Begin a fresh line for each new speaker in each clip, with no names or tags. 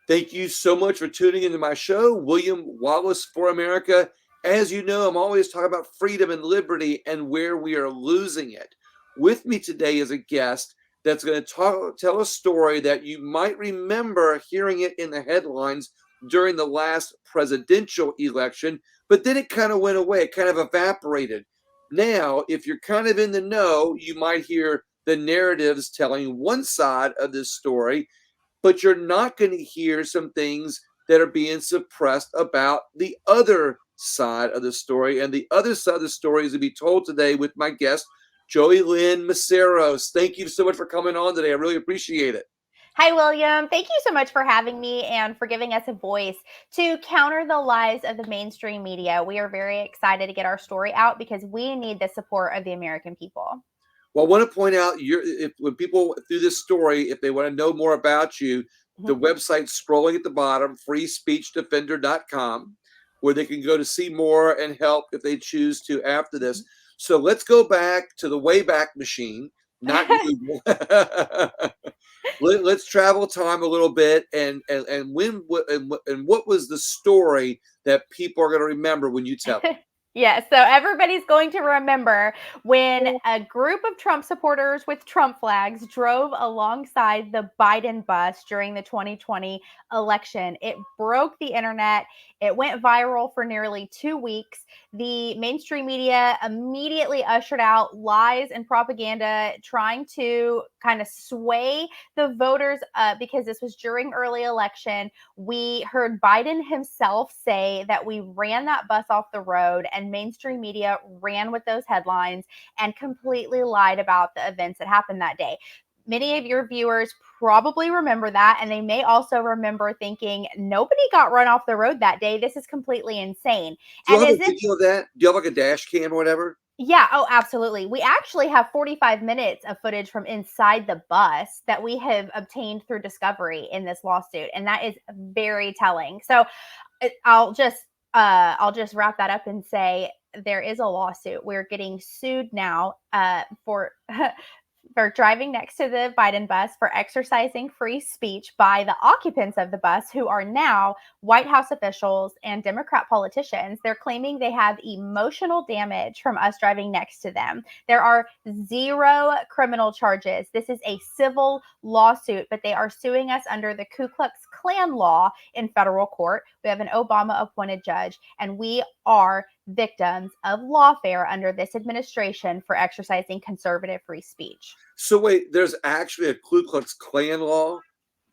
Thank you so much for tuning into my show, William Wallace for America. As you know, I'm always talking about freedom and liberty and where we are losing it. With me today is a guest that's going to tell a story that you might remember hearing it in the headlines during the last presidential election, but then it kind of went away. It kind of evaporated. Now, if you're kind of in the know, you might hear the narratives telling one side of this story, but you're not going to hear some things that are being suppressed about the other side of the story. And the other side of the story is to be told today with my guest, Joey Lynn Maceros. Thank you so much for coming on today. I really appreciate it.
Hi, William. Thank you so much for having me and for giving us a voice to counter the lies of the mainstream media. We are very excited to get our story out because we need the support of the American people.
Well, I want to point out when people through this story, if they want to know more about you, the website scrolling at the bottom, freespeechdefender.com, where they can go to see more and help if they choose to after this. So let's go back to the Wayback Machine, not Google. Let's travel time a little bit, and what was the story that people are going to remember when you tell it?
Yes, so everybody's going to remember when a group of Trump supporters with Trump flags drove alongside the Biden bus during the 2020 election. It broke the internet. It went viral for nearly 2 weeks. The mainstream media immediately ushered out lies and propaganda, trying to kind of sway the voters because this was during early election. We heard Biden himself say that we ran that bus off the road, and mainstream media ran with those headlines and completely lied about the events that happened that day. Many of your viewers probably remember that, and they may also remember thinking, nobody got run off the road that day. This is completely insane.
Do you
And
have
as
a
if
video of that? Do you have like a dash cam or whatever?
Yeah, oh, absolutely. We actually have 45 minutes of footage from inside the bus that we have obtained through discovery in this lawsuit, and that is very telling. So I'll just wrap that up and say there is a lawsuit. We're getting sued now for for driving next to the Biden bus, for exercising free speech by the occupants of the bus, who are now White House officials and Democrat politicians. They're claiming they have emotional damage from us driving next to them. There are zero criminal charges. This is a civil lawsuit, but they are suing us under the Ku Klux Klan law in federal court. We have an Obama appointed judge, and we are victims of lawfare under this administration for exercising conservative free speech.
So wait, there's actually a Ku Klux Klan law.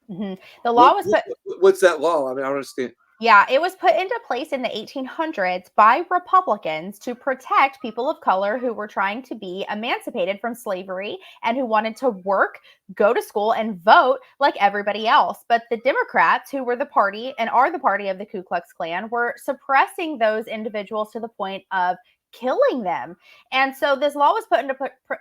Mm-hmm. The law was put
What's that law? I mean, I don't understand.
Yeah, it was put into place in the 1800s by Republicans to protect people of color who were trying to be emancipated from slavery and who wanted to work, go to school, and vote like everybody else. But the Democrats, who were the party and are the party of the Ku Klux Klan, were suppressing those individuals to the point of killing them. And so this law was put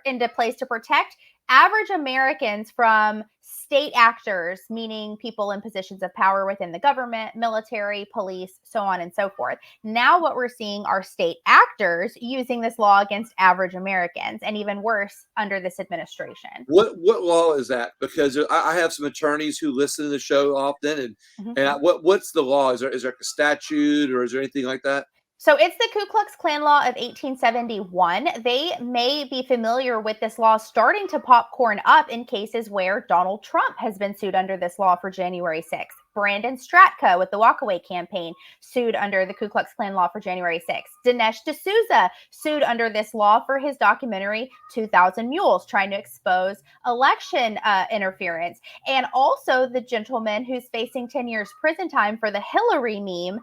into place to protect average Americans from state actors, meaning people in positions of power within the government, military, police, so on and so forth. Now, what we're seeing are state actors using this law against average Americans, and even worse under this administration.
What law is that? Because I have some attorneys who listen to the show often,
Mm-hmm.
what's the law? Is there a statute or is there anything like that?
So it's the Ku Klux Klan law of 1871. They may be familiar with this law starting to popcorn up in cases where Donald Trump has been sued under this law for January 6th. Brandon Stratka with the Walkaway campaign sued under the Ku Klux Klan law for January 6th. Dinesh D'Souza sued under this law for his documentary 2000 Mules, trying to expose election interference. And also the gentleman who's facing 10 years prison time for the Hillary meme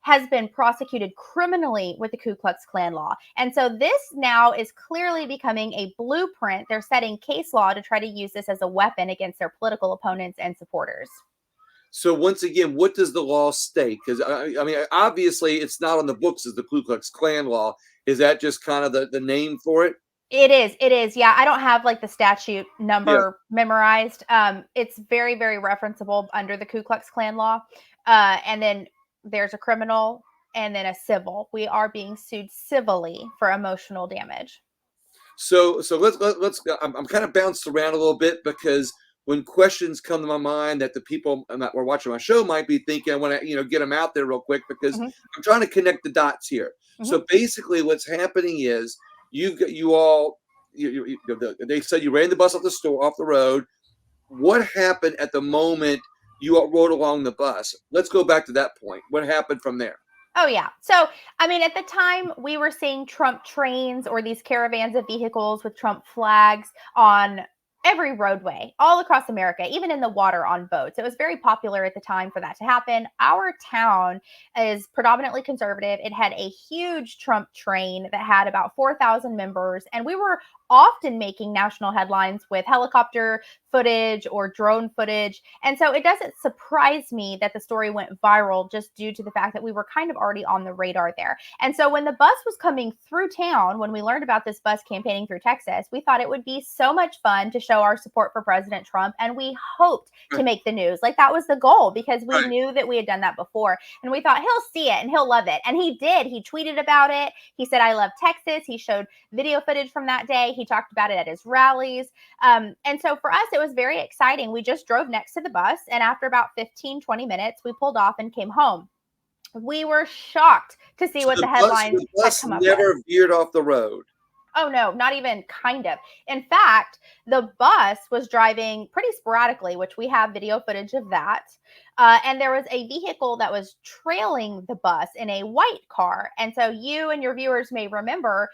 has been prosecuted criminally with the Ku Klux Klan law. And so this now is clearly becoming a blueprint. They're setting case law to try to use this as a weapon against their political opponents and supporters.
So once again, what does the law state? Because I mean, obviously, it's not on the books as the Ku Klux Klan law. Is that just kind of the name for it?
It is. It is. Yeah, I don't have like the statute
Yeah.
number memorized. It's very, very referenceable under the Ku Klux Klan law. And then there's a criminal and then a civil. We are being sued civilly for emotional damage.
So let's I'm kind of bounced around a little bit because when questions come to my mind that the people that were watching my show might be thinking, I want to, get them out there real quick because
Mm-hmm.
I'm trying to connect the dots here.
Mm-hmm.
So basically, what's happening is you all, they said you ran the bus off the road. What happened at the moment you all rode along the bus? Let's go back to that point. What happened from there?
Oh, yeah. So, I mean, at the time, we were seeing Trump trains or these caravans of vehicles with Trump flags on every roadway all across America, even in the water on boats. It was very popular at the time for that to happen. Our town is predominantly conservative. It had a huge Trump train that had about 4,000 members, and we were often making national headlines with helicopter footage or drone footage. And so it doesn't surprise me that the story went viral just due to the fact that we were kind of already on the radar there. And so when the bus was coming through town, when we learned about this bus campaigning through Texas, we thought it would be so much fun to show our support for President Trump. And we hoped to make the news. Like, that was the goal, because we knew that we had done that before. And we thought he'll see it and he'll love it. And he did. He tweeted about it. He said, "I love Texas." He showed video footage from that day. He talked about it at his rallies. And so for us, it was very exciting. We just drove next to the bus, and after about 15-20 minutes, we pulled off and came home. We were shocked to see what the headlines
The bus
had come up
never
with.
veered off the road.
Oh, no, not even kind of. In fact, the bus was driving pretty sporadically, which we have video footage of that. And there was a vehicle that was trailing the bus in a white car. And so you and your viewers may remember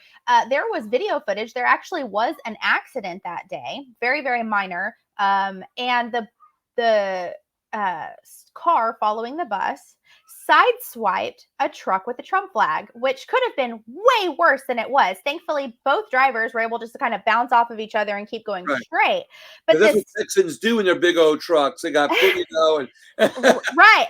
there was video footage. There actually was an accident that day, very, very minor. And the car following the bus sideswiped a truck with a Trump flag, which could have been way worse than it was. Thankfully, both drivers were able just to kind of bounce off of each other and keep going straight. But
that's what Texans do in their big old trucks. They got, and
right.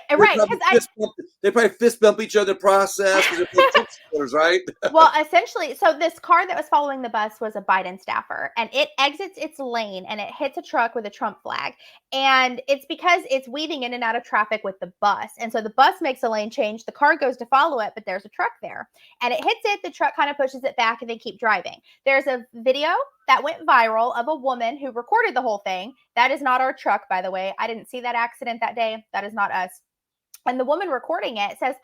They probably fist bump each other in the process because they're Trump supporters, right?
Well, essentially, so this car that was following the bus was a Biden staffer, and it exits its lane and it hits a truck with a Trump flag. And it's because it's weaving in and out of traffic with the bus. And so the bus makes a lane change. The car goes to follow it, but there's a truck there. And it hits it. The truck kind of pushes it back, and they keep driving. There's a video that went viral of a woman who recorded the whole thing. That is not our truck, by the way. I didn't see that accident that day. That is not us. And the woman recording it says,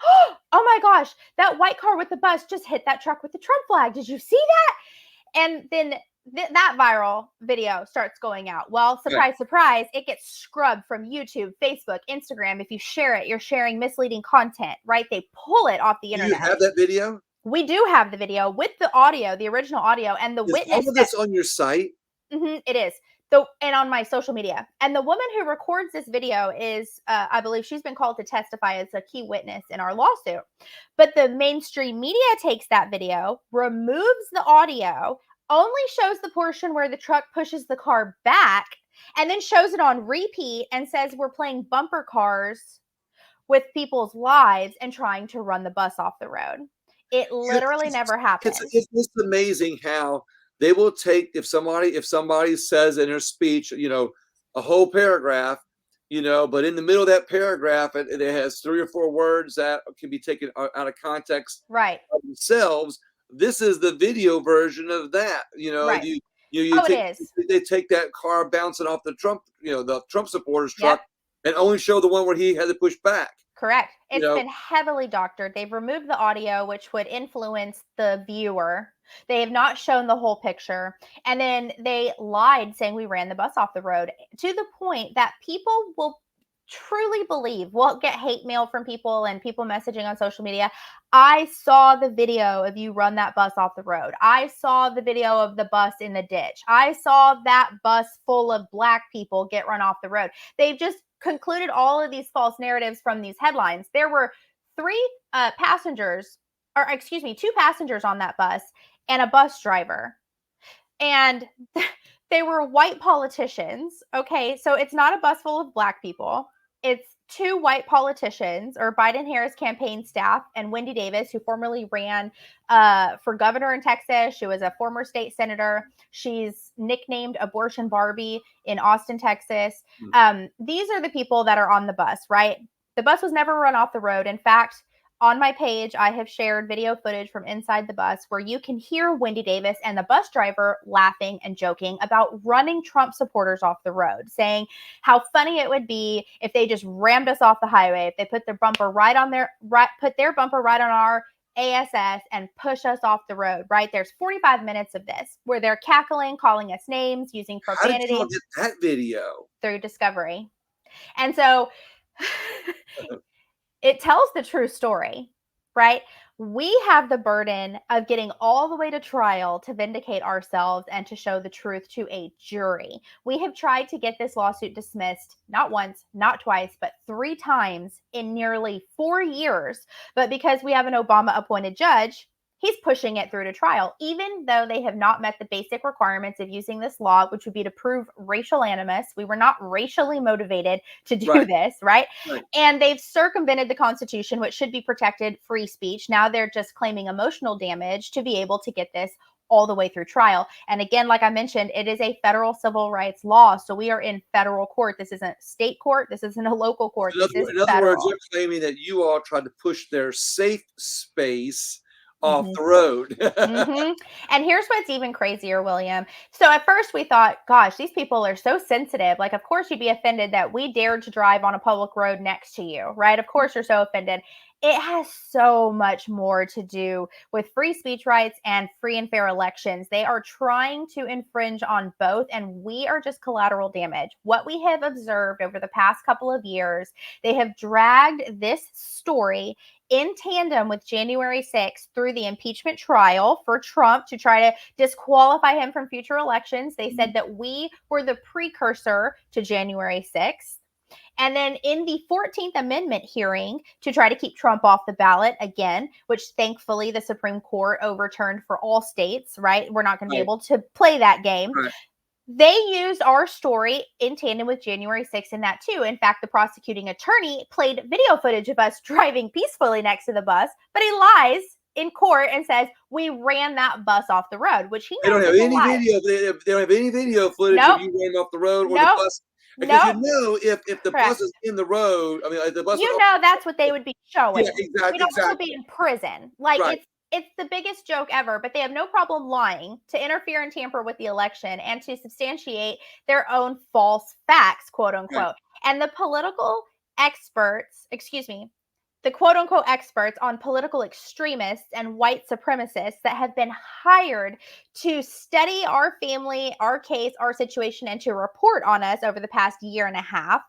"Oh my gosh, that white car with the bus just hit that truck with the Trump flag. Did you see that?" And then that viral video starts going out. Well, surprise, surprise, it gets scrubbed from YouTube, Facebook, Instagram. If you share it, you're sharing misleading content, right? They pull it off the internet.
Do you have that video?
We do have the video with the audio, the original audio, and the witness.
All of this on your site?
It is. And on my social media. And the woman who records this video is, I believe she's been called to testify as a key witness in our lawsuit. But the mainstream media takes that video, removes the audio, only shows the portion where the truck pushes the car back, and then shows it on repeat and says we're playing bumper cars with people's lives and trying to run the bus off the road. It literally never happened.
It's amazing how they will take, if somebody says in their speech, a whole paragraph, but in the middle of that paragraph, it has 3 or 4 words that can be taken out of context
right
of themselves. This is the video version of that. They take that car bouncing off the Trump supporters truck and only show the one where he had to push back.
Correct. It's been heavily doctored. They've removed the audio, which would influence the viewer. They have not shown the whole picture. And then they lied, saying we ran the bus off the road, to the point that people will truly believe. We'll get hate mail from people and people messaging on social media. I saw the video of you run that bus off the road. I saw the video of the bus in the ditch. I saw that bus full of Black people get run off the road. They've just concluded all of these false narratives from these headlines. There were 2 passengers on that bus and a bus driver. And they were white politicians. Okay, so it's not a bus full of Black people. It's 2 white politicians, or Biden-Harris campaign staff, and Wendy Davis, who formerly ran for governor in Texas. She was a former state senator. She's nicknamed Abortion Barbie in Austin, Texas. These are the people that are on the bus, right? The bus was never run off the road. In fact, On my page, I have shared video footage from inside the bus where you can hear Wendy Davis and the bus driver laughing and joking about running Trump supporters off the road, saying how funny it would be if they just rammed us off the highway, if they put their bumper right on our ASS and push us off the road, right? There's 45 minutes of this where they're cackling, calling us names, using
How did you all
profanity
get that video?
through Discovery. And so it tells the true story, right? We have the burden of getting all the way to trial to vindicate ourselves and to show the truth to a jury. We have tried to get this lawsuit dismissed not once, not twice, but 3 times in nearly 4 years. But because we have an Obama appointed judge, he's pushing it through to trial, even though they have not met the basic requirements of using this law, which would be to prove racial animus. We were not racially motivated to do this, right? And they've circumvented the Constitution, which should be protected free speech. Now they're just claiming emotional damage to be able to get this all the way through trial. And again, like I mentioned, it is a federal civil rights law. So we are in federal court. This isn't state court. This isn't a local court.
In other words, you're claiming that you all tried to push their safe space off the road.
And here's what's even crazier, William. So at first we thought, gosh, these people are so sensitive. Like, of course you'd be offended that we dared to drive on a public road next to you, right? Of course you're so offended. It has so much more to do with free speech rights and free and fair elections. They are trying to infringe on both, and we are just collateral damage. What we have observed over the past couple of years, they have dragged this story in tandem with January 6th through the impeachment trial for Trump to try to disqualify him from future elections. They said that we were the precursor to January 6th. And then in the 14th Amendment hearing to try to keep Trump off the ballot again, which thankfully the Supreme Court overturned for all states, right? We're not going to be able to play that game. They used our story in tandem with January 6th in that too. In fact, the prosecuting attorney played video footage of us driving peacefully next to the bus, but he lies in court and says we ran that bus off the road, which he knows
they don't have any video. They don't have any video footage of you ran off the road or the bus. Because if the bus is in the road, I mean, the bus.
That's what they would be showing.
Yeah, exactly.
We'd also be in prison. Like it's the biggest joke ever, but they have no problem lying to interfere and tamper with the election and to substantiate their own false facts, quote unquote. And the political experts, the quote unquote experts on political extremists and white supremacists that have been hired to study our family, our case, our situation, and to report on us over the past year and a half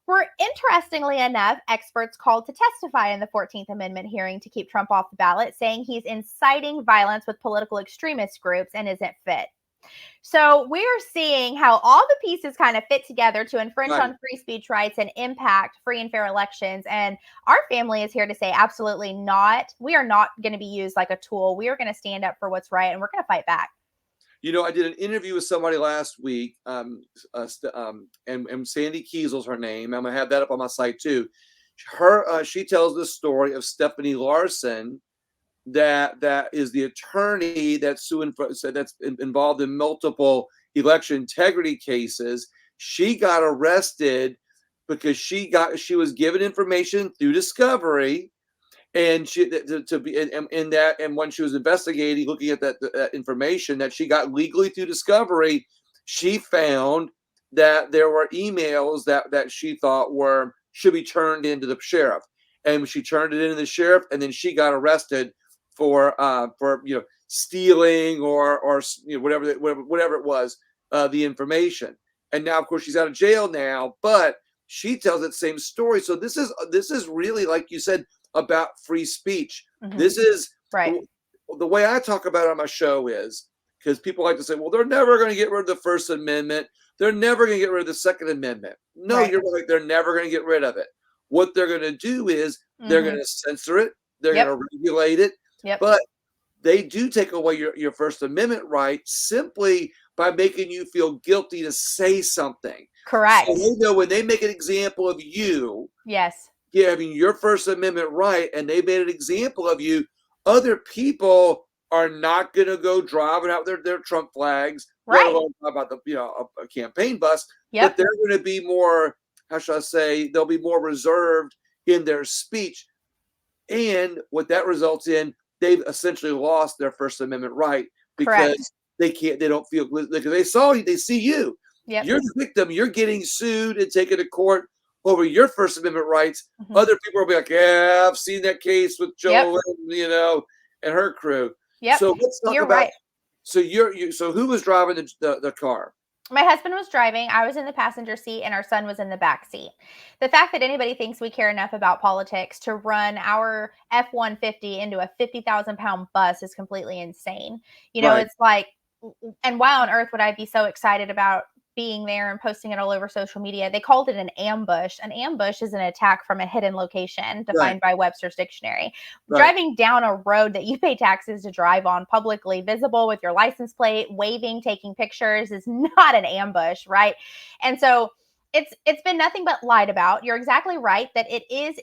were, interestingly enough, experts called to testify in the 14th Amendment hearing to keep Trump off the ballot, saying he's inciting violence with political extremist groups and isn't fit. So we're seeing how all the pieces kind of fit together to infringe on free speech rights and impact free and fair elections. And our family is here to say absolutely not. We are not going to be used like a tool. We are going to stand up for what's right, and we're going to fight back.
You know, I did an interview with somebody last week, and Sandy Kiesel's her name. I'm going to have that up on my site too. She tells the story of Stephanie Larson, that is the attorney that's involved in multiple election integrity cases. She got arrested because she was given information through discovery, and when she was investigating, looking at that information that she got legally through discovery, she found that there were emails that she thought should be turned into the sheriff, and she turned it into the sheriff, and then she got arrested for stealing or whatever it was, the information. And now, of course, she's out of jail now, but she tells that same story. So this is really, like you said, about free speech. This is the way I talk about it on my show, is because people like to say, well, they're never going to get rid of the First Amendment. They're never going to get rid of the Second Amendment. No, you're right. They're never going to get rid of it. What they're going to do is they're going to censor it. They're going to regulate it. But they do take away your First Amendment right simply by making you feel guilty to say something.
Correct.
So they know when they make an example of you, having your First Amendment right, and they made an example of you, other people are not going to go driving out their Trump flags, let alone about a campaign bus. But they're going to be more, how shall I say, they'll be more reserved in their speech. And what that results in, they've essentially lost their First Amendment right
Correct.
because they don't feel like they saw you, they see you.
Yep.
You're the victim. You're getting sued and taken to court over your First Amendment rights.
Mhm.
Other people will be like, yeah, I've seen that case with
Yep.
Joey Lynn, and her crew.
Yep.
So let's talk
You're
about.
right.
So so who was driving the car?
My husband was driving. I was in the passenger seat, and our son was in the back seat. The fact that anybody thinks we care enough about politics to run our F-150 into a 50,000-pound bus is completely insane.
Right.
It's like, and why on earth would I be so excited about being there and posting it all over social media? They called it an ambush. An ambush is an attack from a hidden location defined by Webster's dictionary.
Right.
Driving down a road that you pay taxes to drive on, publicly visible with your license plate, waving, taking pictures, is not an ambush, right? And so it's been nothing but lied about. You're exactly right that it is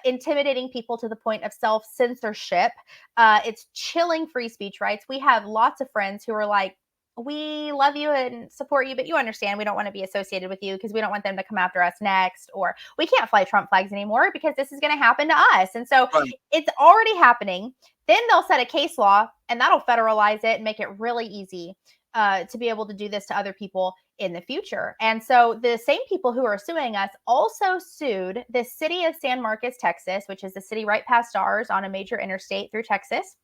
intimidating people to the point of self-censorship. It's chilling free speech rights. We have lots of friends who are like, we love you and support you, but you understand we don't want to be associated with you because we don't want them to come after us next, or we can't fly Trump flags anymore because this is going to happen to us. And so it's already happening. Then they'll set a case law and that'll federalize it and make it really easy to be able to do this to other people in the future. And so the same people who are suing us also sued the city of San Marcos, Texas, which is the city right past ours on a major interstate through Texas,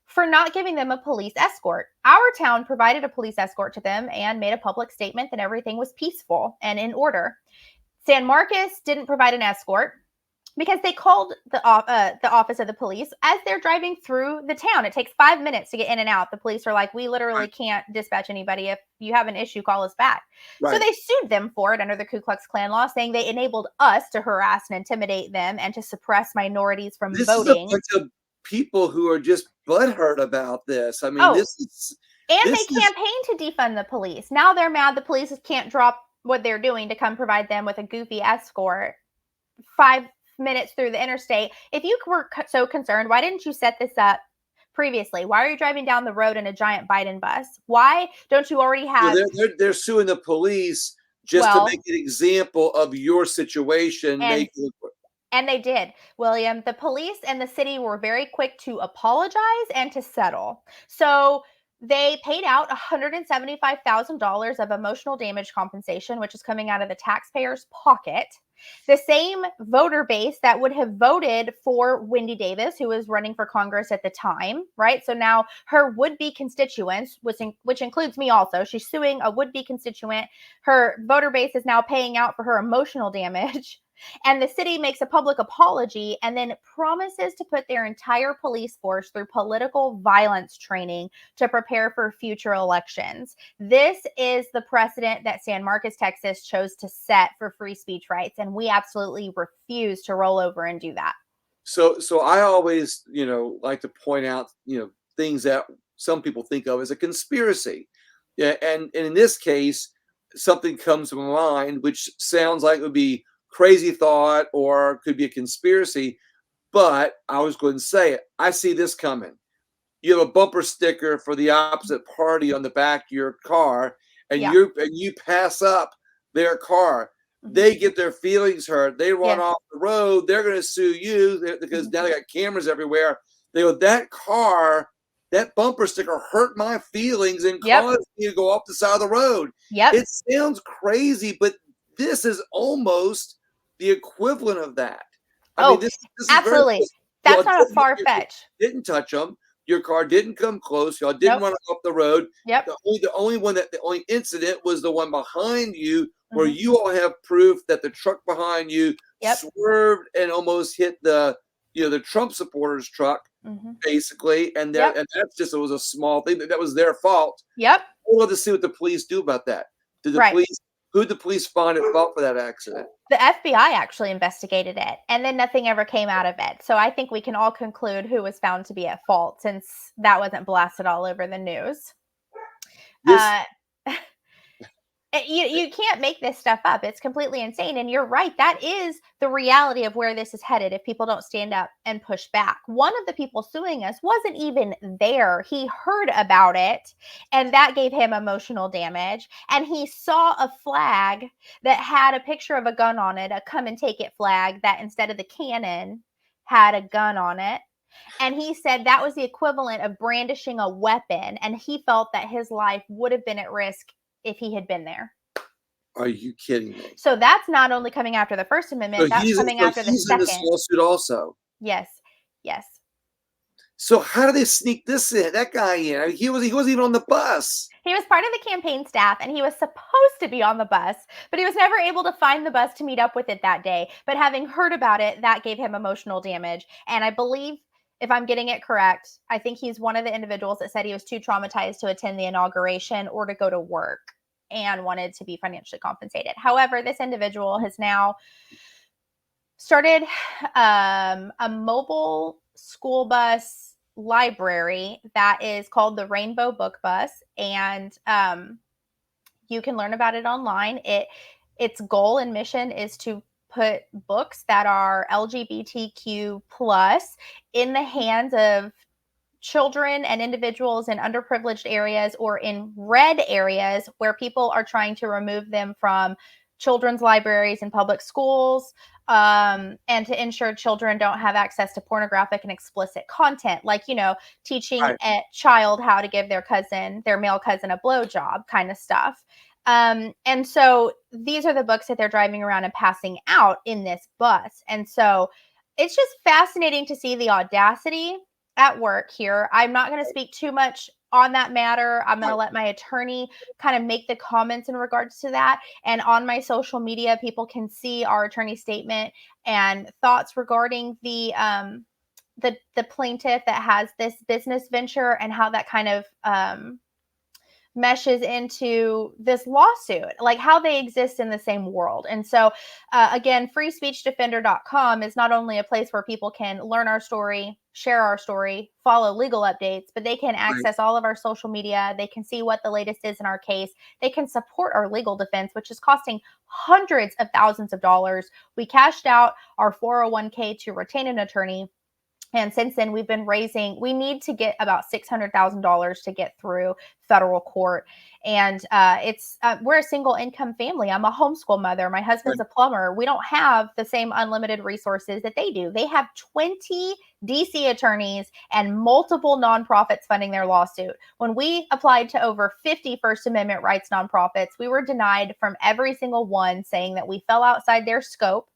for not giving them a police escort. Our town provided a police escort to them and made a public statement that everything was peaceful and in order. San Marcos didn't provide an escort because they called the office of the police as they're driving through the town. It takes 5 minutes to get in and out. The police are like, we literally can't dispatch anybody. If you have an issue, call us back. So they sued them for it under the Ku Klux Klan law, saying they enabled us to harass and intimidate them and to suppress minorities from
This
voting.
is a bunch of people who are just butthurt about this. I mean, this is.
And they campaigned to defund the police. Now they're mad the police can't drop what they're doing to come provide them with a goofy escort 5 minutes through the interstate. If you were so concerned, why didn't you set this up previously? Why are you driving down the road in a giant Biden bus? Why don't you already have...
They're suing the police just to make an example of your situation.
And they did, William. The police and the city were very quick to apologize and to settle. So they paid out $175,000 of emotional damage compensation, which is coming out of the taxpayer's pocket. The same voter base that would have voted for Wendy Davis, who was running for Congress at the time, right? So now her would-be constituents, which includes me also, she's suing a would-be constituent. Her voter base is now paying out for her emotional damage. And the city makes a public apology and then promises to put their entire police force through political violence training to prepare for future elections. This is the precedent that San Marcos, Texas chose to set for free speech rights. And we absolutely refuse to roll over and do that.
So I always, like to point out, things that some people think of as a conspiracy. Yeah. And in this case, something comes to mind, which sounds like it would be crazy thought or could be a conspiracy, but I was going to say it. I see this coming. You have a bumper sticker for the opposite party on the back of your car, and you pass up their car. They get their feelings hurt. They run off the road. They're going to sue you because now they got cameras everywhere. They go, that car, that bumper sticker hurt my feelings and caused me to go off the side of the road. It sounds crazy, but this is almost the equivalent of that. I mean, this is
absolutely. That's not a far fetch.
Didn't touch them. Your car didn't come close. Y'all didn't run off the road. The only incident was the one behind you, where you all have proof that the truck behind you swerved and almost hit the Trump supporters' truck, basically. And that's just, it was a small thing. That was their fault.
Yep.
We'll have to see what the police do about that. Who'd the police find at fault for that accident?
The FBI actually investigated it, and then nothing ever came out of it. So I think we can all conclude who was found to be at fault, since that wasn't blasted all over the news. You can't make this stuff up. It's completely insane. And you're right. That is the reality of where this is headed if people don't stand up and push back. One of the people suing us wasn't even there. He heard about it, and that gave him emotional damage. And he saw a flag that had a picture of a gun on it, a come and take it flag, that instead of the cannon had a gun on it. And he said that was the equivalent of brandishing a weapon. And he felt that his life would have been at risk if he had been there.
Are you kidding me?
So that's not only coming after the First Amendment, that's coming after the
he's in this
second.
lawsuit also.
Yes. Yes.
So how did they sneak that guy in? I mean, he wasn't even on the bus.
He was part of the campaign staff, and he was supposed to be on the bus, but he was never able to find the bus to meet up with it that day. But having heard about it, that gave him emotional damage. And I believe, if I'm getting it correct, I think he's one of the individuals that said he was too traumatized to attend the inauguration or to go to work and wanted to be financially compensated. However, this individual has now started a mobile school bus library that is called the Rainbow Book Bus, and you can learn about it online. Its goal and mission is to put books that are LGBTQ plus in the hands of children and individuals in underprivileged areas or in red areas where people are trying to remove them from children's libraries in public schools, and to ensure children don't have access to pornographic and explicit content, like, teaching a child how to give their male cousin a blowjob kind of stuff. And so these are the books that they're driving around and passing out in this bus. And so it's just fascinating to see the audacity at work here. I'm not going to speak too much on that matter. I'm going to let my attorney kind of make the comments in regards to that. And on my social media, people can see our attorney statement and thoughts regarding the plaintiff that has this business venture and how that kind of meshes into this lawsuit, like how they exist in the same world. And so, again, freespeechdefender.com is not only a place where people can learn our story, share our story, follow legal updates, but they can access all of our social media. They can see what the latest is in our case. They can support our legal defense, which is costing hundreds of thousands of dollars. We cashed out our 401k to retain an attorney. And since then, we need to get about $600,000 to get through federal court. And we're a single income family. I'm a homeschool mother. My husband's a plumber. We don't have the same unlimited resources that they do. They have 20 DC attorneys and multiple nonprofits funding their lawsuit. When we applied to over 50 First Amendment rights nonprofits, we were denied from every single one, saying that we fell outside their scope,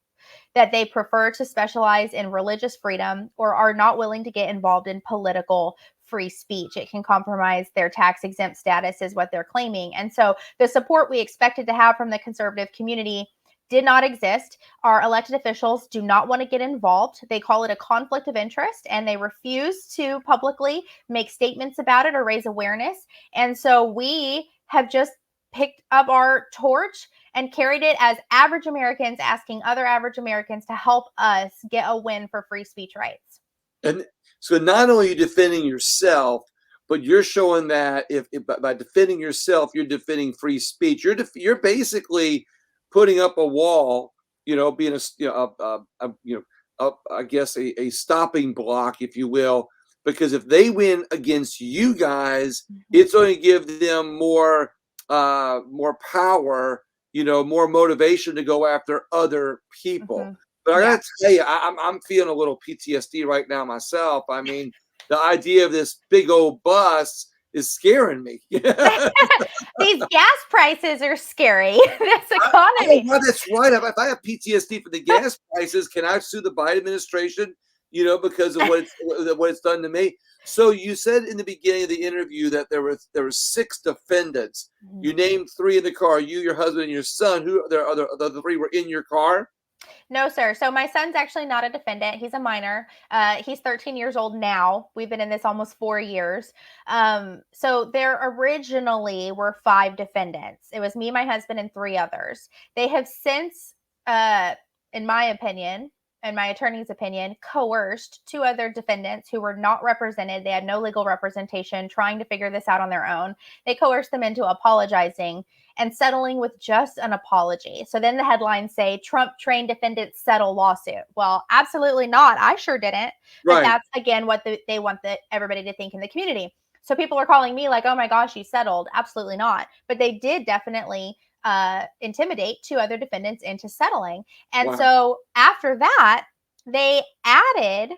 that they prefer to specialize in religious freedom, or are not willing to get involved in political free speech. It can compromise their tax exempt status, is what they're claiming. And so the support we expected to have from the conservative community did not exist. Our elected officials do not want to get involved. They call it a conflict of interest, and they refuse to publicly make statements about it or raise awareness. And so we have just picked up our torch and carried it as average Americans, asking other average Americans to help us get a win for free speech rights.
And so not only are you defending yourself, but you're showing that if by defending yourself, you're defending free speech. You're basically putting up a wall, being I guess a stopping block, if you will, because if they win against you guys, it's going to give them more power, more motivation to go after other people. But I gotta tell you, I'm feeling a little PTSD right now myself. I mean, the idea of this big old bus is scaring me.
These gas prices are scary. This economy.
Well, that's right. If I have PTSD for the gas prices, can I sue the Biden administration? Because of what it's done to me. So you said in the beginning of the interview that there were 6 defendants. You named 3 in the car. You, your husband, and your son. Who the other 3 were in your car?
No, sir. So my son's actually not a defendant. He's a minor. He's 13 years old now. We've been in this almost 4 years. So there originally were 5 defendants. It was me, my husband, and 3 others. They have since, in my opinion, and my attorney's opinion, coerced 2 other defendants who were not represented. They had no legal representation, trying to figure this out on their own. They coerced them into apologizing and settling with just an apology. So then the headlines say, Trump-trained defendants settle lawsuit. Well, absolutely not. I sure didn't. But that's, again, what they want everybody to think in the community. So people are calling me like, oh my gosh, you settled. Absolutely not. But they did definitely intimidate 2 other defendants into settling. And so after that, they added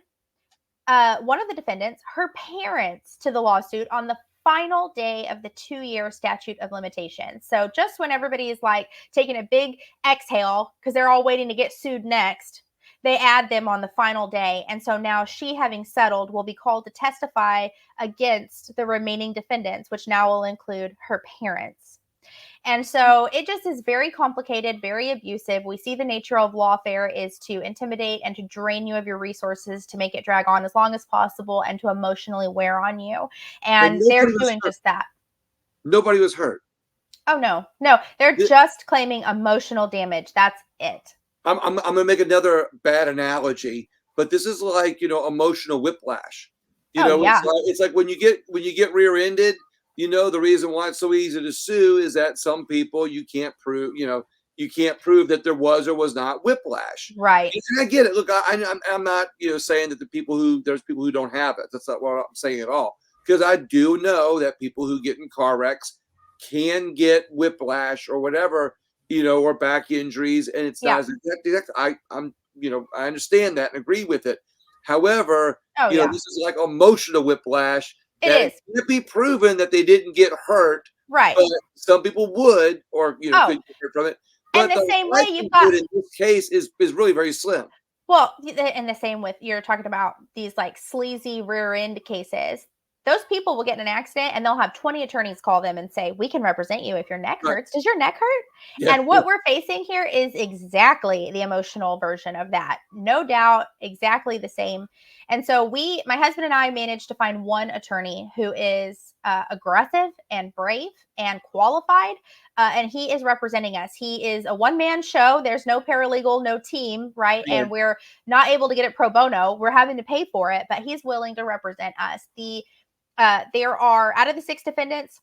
one of the defendants, her parents, to the lawsuit on the final day of the 2-year statute of limitations. So just when everybody is like taking a big exhale because they're all waiting to get sued next, they add them on the final day. And so now she, having settled, will be called to testify against the remaining defendants, which now will include her parents. And so it just is very complicated, very abusive. We see the nature of lawfare is to intimidate and to drain you of your resources, to make it drag on as long as possible, and to emotionally wear on you. And they're doing just that.
Nobody was hurt.
Oh, no, they're just claiming emotional damage. That's it.
I'm going to make another bad analogy, but this is like, emotional whiplash.
Yeah.
It's like when you get rear-ended, the reason why it's so easy to sue is that some people you can't prove that there was or was not whiplash.
Right.
And I get it. Look, I'm not saying that there's people who don't have it. That's not what I'm saying at all. Because I do know that people who get in car wrecks can get whiplash or whatever, or back injuries, and it's not as I understand that and agree with it. However, this is like emotional whiplash.
It
can't be proven that they didn't get hurt.
Right.
But some people would, or could get hurt from it. But
and the same way you've got
in this case is really very slim.
Well, and the same with, you're talking about these like sleazy rear end cases. Those people will get in an accident and they'll have 20 attorneys call them and say, we can represent you if your neck hurts. Does your neck hurt? Yeah. And what we're facing here is exactly the emotional version of that. No doubt, exactly the same. And so my husband and I managed to find one attorney who is aggressive and brave and qualified. And he is representing us. He is a one-man show. There's no paralegal, no team, right? Yeah. And we're not able to get it pro bono. We're having to pay for it, but he's willing to represent us. There are, out of the 6 defendants,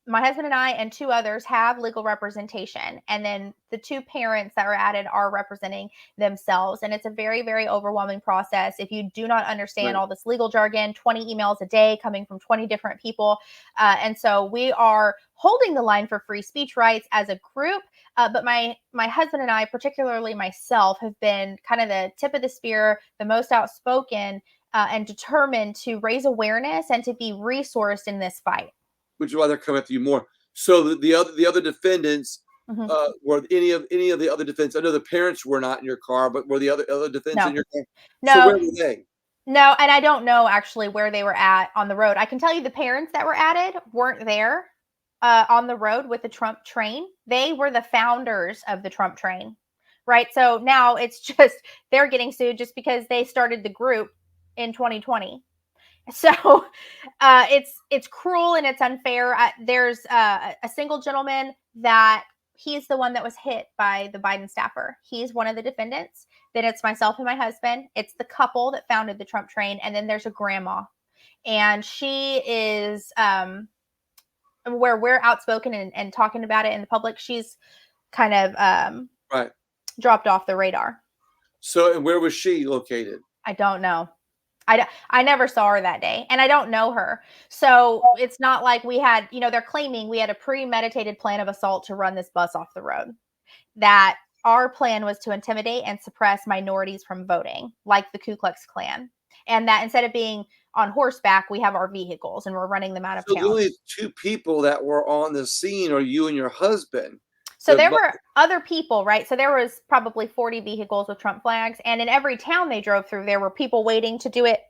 my husband and I and 2 others have legal representation. And then the 2 parents that were added are representing themselves. And it's a very, very overwhelming process. If you do not understand all this legal jargon, 20 emails a day coming from 20 different people. And so we are holding the line for free speech rights as a group. But my husband and I, particularly myself, have been kind of the tip of the spear, the most outspoken and determined to raise awareness and to be resourced in this fight.
Which is why they're coming after you more. So the other defendants, were any of the other defendants? I know the parents were not in your car, but were the other defendants in your car?
No.
So where were they?
No, and I don't know actually where they were at on the road. I can tell you the parents that were added weren't there on the road with the Trump train. They were the founders of the Trump train, right? So now it's just they're getting sued just because they started the group in 2020. So it's cruel and it's unfair. There's a single gentleman that he's the one that was hit by the Biden staffer. He's one of the defendants. Then it's myself and my husband. It's the couple that founded the Trump train. And then there's a grandma. And she is where we're outspoken and talking about it in the public. She's kind of dropped off the radar.
So, and where was she located?
I don't know. I never saw her that day, and I don't know her. So it's not like we had, they're claiming we had a premeditated plan of assault to run this bus off the road. That our plan was to intimidate and suppress minorities from voting, like the Ku Klux Klan. And that instead of being on horseback, we have our vehicles and we're running them out of town.
The only 2 people that were on the scene are you and your husband.
So there were other people, right? So there was probably 40 vehicles with Trump flags. And in every town they drove through, there were people waiting to do it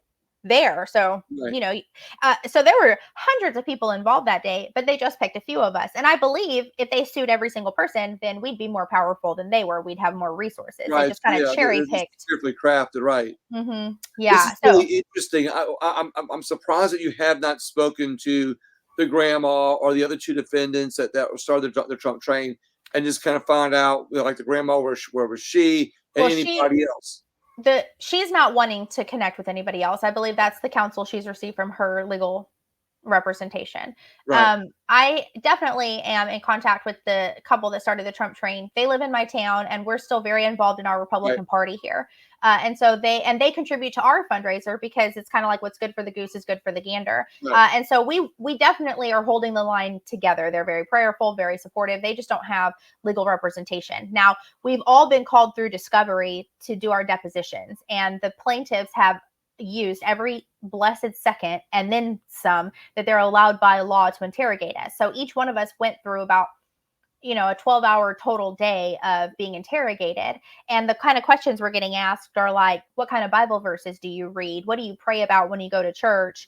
there. So, so there were hundreds of people involved that day, but they just picked a few of us. And I believe if they sued every single person, then we'd be more powerful than they were. We'd have more resources. Right. They just kind of cherry picked.
Carefully crafted, right.
Mm-hmm. Yeah.
This is really interesting. I'm surprised that you have not spoken to the grandma or the other 2 defendants that started the Trump train. And just kind of find out, like the grandma, where was she, and anybody else?
She's not wanting to connect with anybody else. I believe that's the counsel she's received from her legal representation.
Right.
I definitely am in contact with the couple that started the Trump train. They live in my town, and we're still very involved in our
Right.
Republican Party here. And so they contribute to our fundraiser because it's kind of like what's good for the goose is good for the gander.
Right.
And so we definitely are holding the line together. They're very prayerful, very supportive. They just don't have legal representation. Now, we've all been called through discovery to do our depositions, and the plaintiffs have used every blessed second and then some that they're allowed by law to interrogate us. So each one of us went through about a 12-hour total day of being interrogated, and the kind of questions we're getting asked are like, what kind of Bible verses do you read? What do you pray about when you go to church?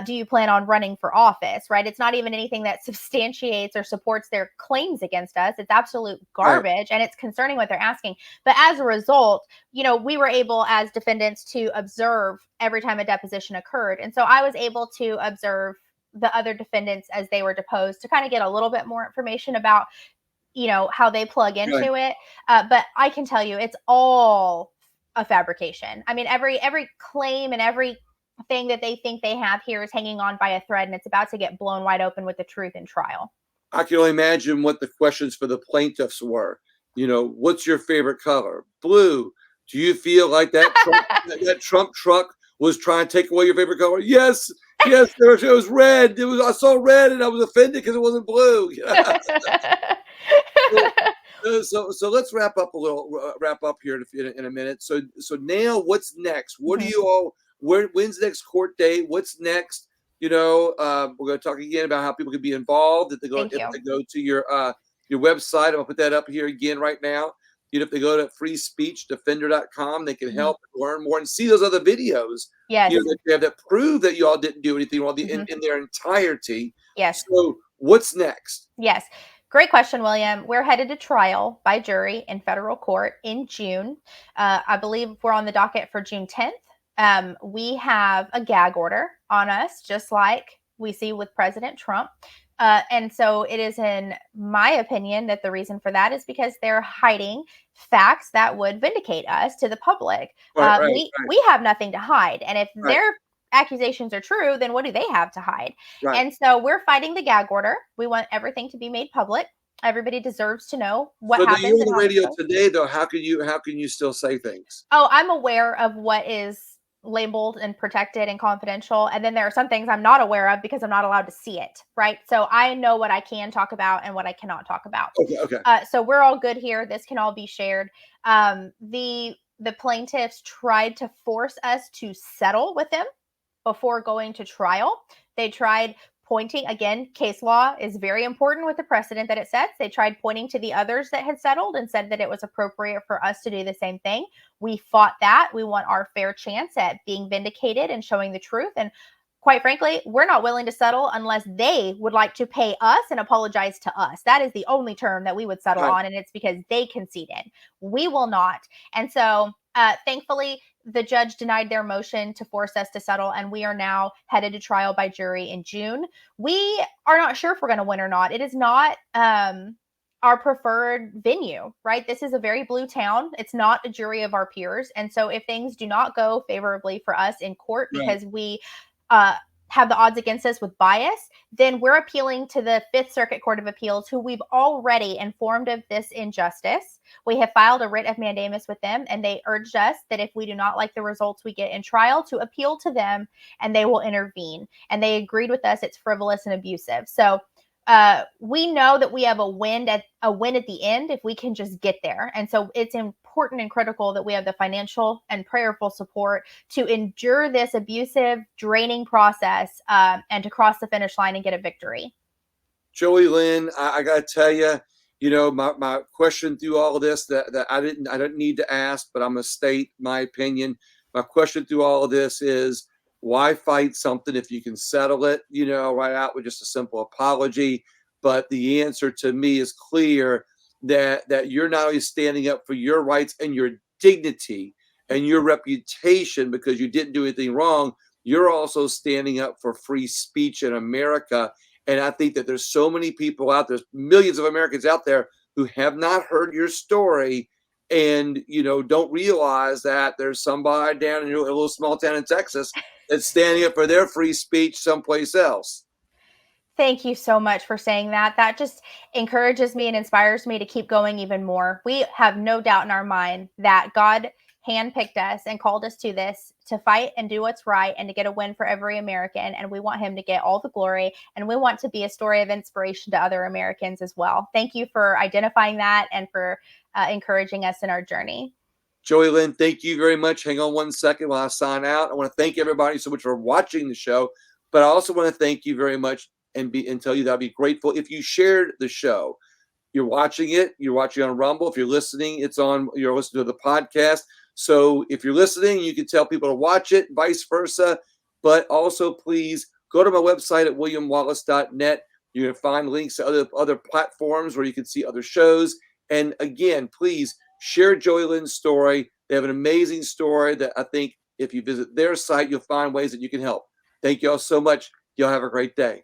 Do you plan on running for office? Right? It's not even anything that substantiates or supports their claims against us. It's absolute
Right.
garbage, and it's concerning what they're asking. But as a result, we were able as defendants to observe every time a deposition occurred. And so I was able to observe the other defendants as they were deposed to kind of get a little bit more information about how they plug
Right.
into it. But I can tell you it's all a fabrication. I mean, every claim and every thing that they think they have here is hanging on by a thread, and it's about to get blown wide open with the truth in trial.
I can only imagine what the questions for the plaintiffs were. What's your favorite color? Blue. Do you feel like that Trump truck was trying to take away your favorite color? Yes, yes. It was red. I saw red, and I was offended because it wasn't blue. So let's wrap up here in a minute. So now what's next? What do
Mhm.
you all? When's the next court date? What's next? We're going to talk again about how people can be involved. If they
Thank you.
go to your website, I'll put that up here again right now. If they go to freespeechdefender.com, they can help learn more and see those other videos.
Yes.
That you have that prove that you all didn't do anything wrong in their entirety.
Yes.
So what's next?
Yes. Great question, William. We're headed to trial by jury in federal court in June. I believe we're on the docket for June 10th. We have a gag order on us, just like we see with President Trump. And so it is, in my opinion, that the reason for that is because they're hiding facts that would vindicate us to the public.
Right.
We have nothing to hide. And if
Right.
their accusations are true, then what do they have to hide?
Right.
And so we're fighting the gag order. We want everything to be made public. Everybody deserves to know what
So that
happens.
you're on the radio today, though, how can you still say things?
Oh, I'm aware of what is labeled and protected and confidential. And then there are some things I'm not aware of because I'm not allowed to see it. Right. So I know what I can talk about and what I cannot talk about.
Okay.
So we're all good here. This can all be shared. The plaintiffs tried to force us to settle with them before going to trial. They tried pointing, again, case law is very important with the precedent that it sets. They tried pointing to the others that had settled and said that it was appropriate for us to do the same thing. We fought that. We want our fair chance at being vindicated and showing the truth. And quite frankly, we're not willing to settle unless they would like to pay us and apologize to us. That is the only term that we would settle
Right.
on, and it's because they conceded. We will not. And so, thankfully, the judge denied their motion to force us to settle, and we are now headed to trial by jury in June. We are not sure if we're going to win or not. It is not our preferred venue, right? This is a very blue town. It's not a jury of our peers. And so if things do not go favorably for us in court because we have the odds against us with bias, then we're appealing to the Fifth Circuit Court of Appeals, who we've already informed of this injustice. We have filed a writ of mandamus with them, and they urged us that if we do not like the results we get in trial, to appeal to them, and they will intervene. And they agreed with us it's frivolous and abusive. So we know that we have a win at the end if we can just get there. And so it's important and critical that we have the financial and prayerful support to endure this abusive, draining process and to cross the finish line and get a victory.
Joey Lynn, I got to tell you, my question through all of this that I didn't need to ask, but I'm going to state my opinion. My question through all of this is, why fight something if you can settle it, right out with just a simple apology? But the answer to me is clear that you're not only standing up for your rights and your dignity and your reputation because you didn't do anything wrong, you're also standing up for free speech in America. And I think that there's so many people out there, there's millions of Americans out there who have not heard your story and, don't realize that there's somebody down in a little small town in Texas that's standing up for their free speech someplace else.
Thank you so much for saying that. That just encourages me and inspires me to keep going even more. We have no doubt in our mind that God handpicked us and called us to this to fight and do what's right and to get a win for every American. And we want him to get all the glory. And we want to be a story of inspiration to other Americans as well. Thank you for identifying that and for encouraging us in our journey.
Joey Lynn, thank you very much. Hang on one second while I sign out. I want to thank everybody so much for watching the show, but I also want to thank you very much and tell you that I'd be grateful if you shared the show. You're watching it, you're watching on Rumble. If you're listening, you're listening to the podcast. So if you're listening, you can tell people to watch it, vice versa. But also, please go to my website at williamwallace.net. You can find links to other platforms where you can see other shows. And again, please share Joey Lynn's story. They have an amazing story that I think if you visit their site, you'll find ways that you can help. Thank you all so much. Y'all have a great day.